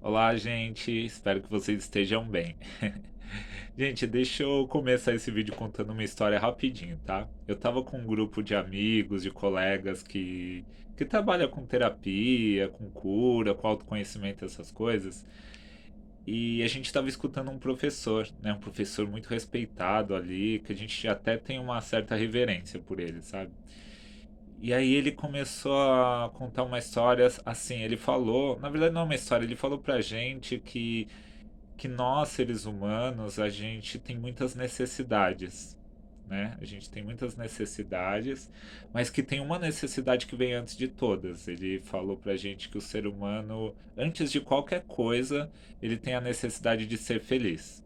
Olá, gente. Espero que vocês estejam bem. Gente, deixa eu começar esse vídeo contando uma história rapidinho, tá? Eu tava com um grupo de amigos, de colegas que trabalham com terapia, com cura, com autoconhecimento, essas coisas. E a gente tava escutando um professor, né? Um professor muito respeitado ali, que a gente até tem uma certa reverência por ele, sabe? E aí ele começou a contar uma história assim, ele falou, na verdade não é uma história, ele falou pra gente que nós, seres humanos, a gente tem muitas necessidades, né? A gente tem muitas necessidades, mas que tem uma necessidade que vem antes de todas. Ele falou pra gente que o ser humano, antes de qualquer coisa, ele tem a necessidade de ser feliz.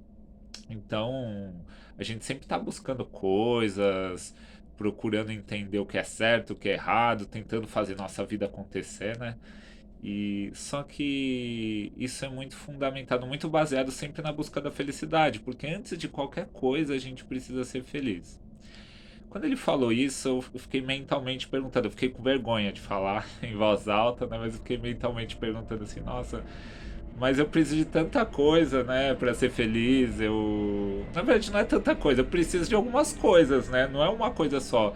Então, a gente sempre está buscando coisas, procurando entender o que é certo, o que é errado, tentando fazer nossa vida acontecer, né? E só que isso é muito fundamentado, muito baseado sempre na busca da felicidade, porque antes de qualquer coisa a gente precisa ser feliz. Quando ele falou isso, eu fiquei mentalmente perguntando, eu fiquei com vergonha de falar em voz alta, né? Mas eu fiquei mentalmente perguntando assim, nossa, mas eu preciso de tanta coisa, né, pra ser feliz. Na verdade, não é tanta coisa, eu preciso de algumas coisas, né? Não é uma coisa só.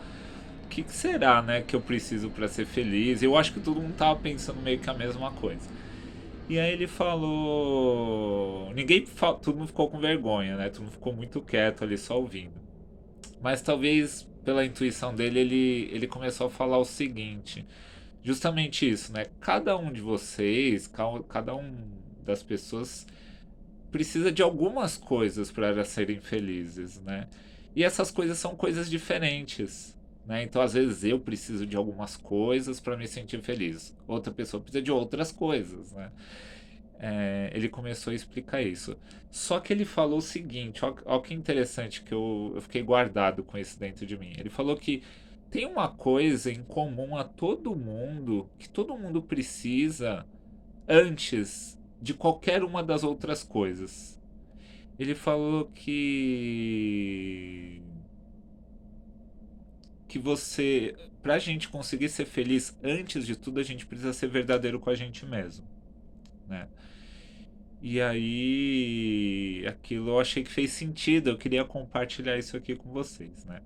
O que será, né, que eu preciso pra ser feliz? Eu acho que todo mundo tava pensando meio que a mesma coisa. E aí ele falou. Todo mundo ficou com vergonha, né? Todo mundo ficou muito quieto ali só ouvindo. Mas talvez pela intuição dele, ele começou a falar o seguinte: justamente isso, né? Cada um de vocês, cada um das pessoas precisa de algumas coisas para elas serem felizes, né? E essas coisas são coisas diferentes, né? Então, às vezes eu preciso de algumas coisas para me sentir feliz. Outra pessoa precisa de outras coisas, né? Ele começou a explicar isso. Só que ele falou o seguinte, ó que interessante que eu fiquei guardado com isso dentro de mim. Ele falou que tem uma coisa em comum a todo mundo, que todo mundo precisa antes de qualquer uma das outras coisas. Ele falou que você, pra gente conseguir ser feliz antes de tudo, a gente precisa ser verdadeiro com a gente mesmo, né? E aí, aquilo eu achei que fez sentido, eu queria compartilhar isso aqui com vocês, né?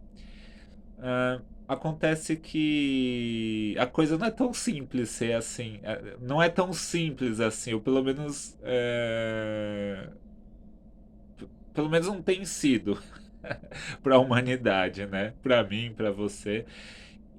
Acontece que a coisa não é tão simples ser assim, não é tão simples assim, ou pelo menos não tem sido para a humanidade, né? Para mim, para você.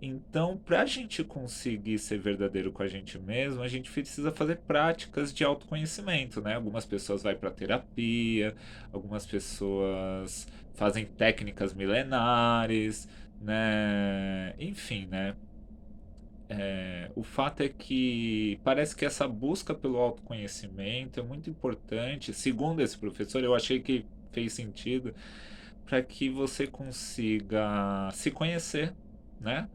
Então, para a gente conseguir ser verdadeiro com a gente mesmo, a gente precisa fazer práticas de autoconhecimento, né? Algumas pessoas vão para terapia, algumas pessoas fazem técnicas milenares, né? Enfim, né? O fato é que parece que essa busca pelo autoconhecimento é muito importante. Segundo esse professor, eu achei que fez sentido para que você consiga se conhecer, né?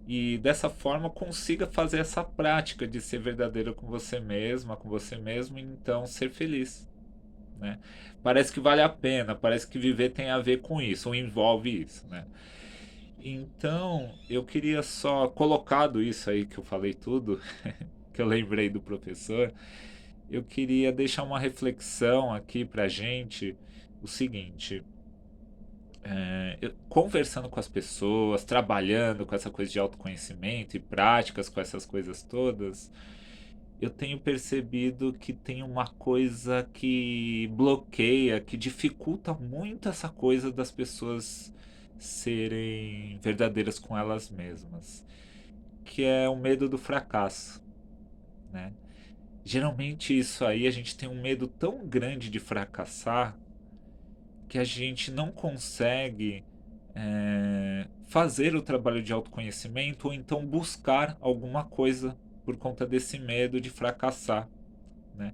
E dessa forma consiga fazer essa prática de ser verdadeiro com você mesma, com você mesmo, e então ser feliz, né? Parece que vale a pena, parece que viver tem a ver com isso, ou envolve isso, né? Então, eu queria só, colocado isso aí que eu falei tudo, que eu lembrei do professor, eu queria deixar uma reflexão aqui pra gente, o seguinte, conversando com as pessoas, trabalhando com essa coisa de autoconhecimento e práticas com essas coisas todas, eu tenho percebido que tem uma coisa que bloqueia, que dificulta muito essa coisa das pessoas serem verdadeiras com elas mesmas, que é o medo do fracasso, né? Geralmente isso aí a gente tem um medo tão grande de fracassar que a gente não consegue fazer o trabalho de autoconhecimento ou então buscar alguma coisa por conta desse medo de fracassar, né?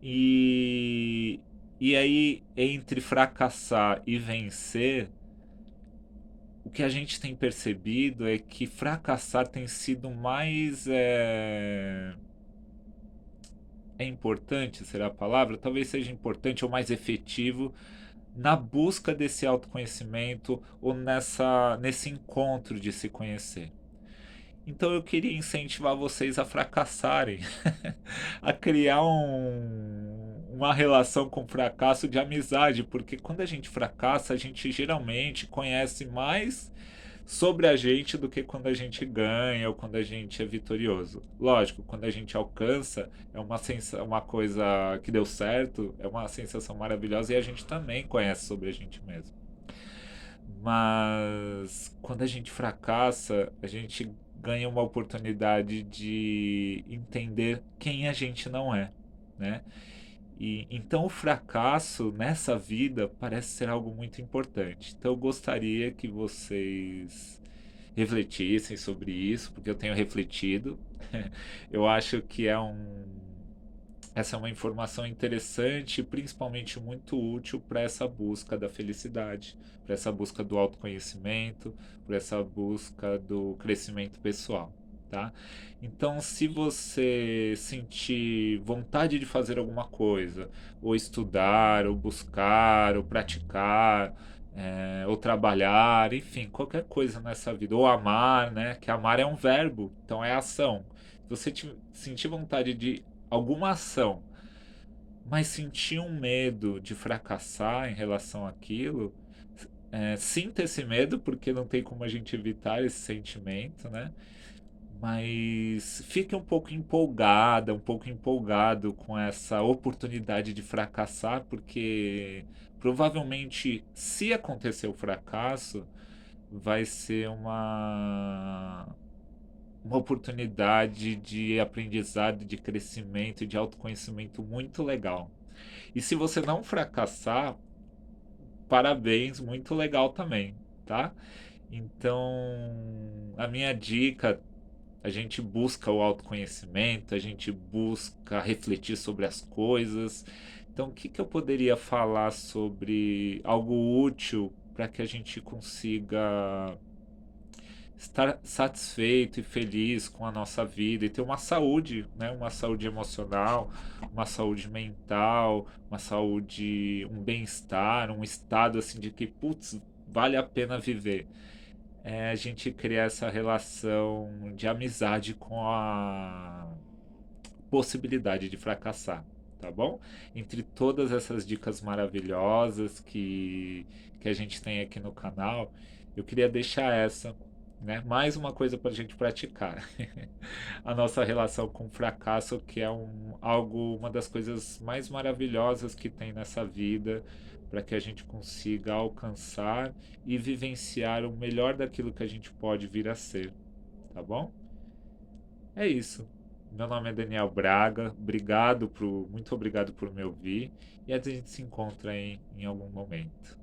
E, e aí, entre fracassar e vencer, o que a gente tem percebido é que fracassar tem sido mais. É importante, será a palavra? Talvez seja importante ou mais efetivo na busca desse autoconhecimento ou nesse encontro de se conhecer. Então eu queria incentivar vocês a fracassarem, a criar uma relação com o fracasso de amizade, porque quando a gente fracassa, a gente geralmente conhece mais sobre a gente do que quando a gente ganha ou quando a gente é vitorioso. Lógico, quando a gente alcança, é uma coisa que deu certo, é uma sensação maravilhosa e a gente também conhece sobre a gente mesmo. Mas quando a gente fracassa, a gente ganha uma oportunidade de entender quem a gente não é, né? E então o fracasso nessa vida parece ser algo muito importante. Então eu gostaria que vocês refletissem sobre isso, porque eu tenho refletido. Eu acho que essa é uma informação interessante, principalmente muito útil para essa busca da felicidade, para essa busca do autoconhecimento, para essa busca do crescimento pessoal, tá? Então, se você sentir vontade de fazer alguma coisa, ou estudar, ou buscar, ou praticar, ou trabalhar, enfim, qualquer coisa nessa vida, ou amar, né? Que amar é um verbo, então é ação. Se você sentir vontade de alguma ação, mas sentir um medo de fracassar em relação àquilo, sinta esse medo, porque não tem como a gente evitar esse sentimento, né? Mas fique um pouco empolgada, um pouco empolgado com essa oportunidade de fracassar, porque provavelmente, se acontecer o fracasso, vai ser uma oportunidade de aprendizado, de crescimento e de autoconhecimento muito legal. E se você não fracassar, parabéns, muito legal também, tá? Então, a minha dica, a gente busca o autoconhecimento, a gente busca refletir sobre as coisas. Então, o que que eu poderia falar sobre algo útil para que a gente consiga estar satisfeito e feliz com a nossa vida e ter uma saúde, né? Uma saúde emocional, uma saúde mental, uma saúde, um bem-estar, um estado assim de que, putz, vale a pena viver. É a gente criar essa relação de amizade com a possibilidade de fracassar, tá bom? Entre todas essas dicas maravilhosas que a gente tem aqui no canal, eu queria deixar essa, né? Mais uma coisa para a gente praticar. A nossa relação com o fracasso, que é uma das coisas mais maravilhosas que tem nessa vida, para que a gente consiga alcançar e vivenciar o melhor daquilo que a gente pode vir a ser, tá bom? É isso. Meu nome é Daniel Braga. Muito obrigado por me ouvir. E a gente se encontra em algum momento.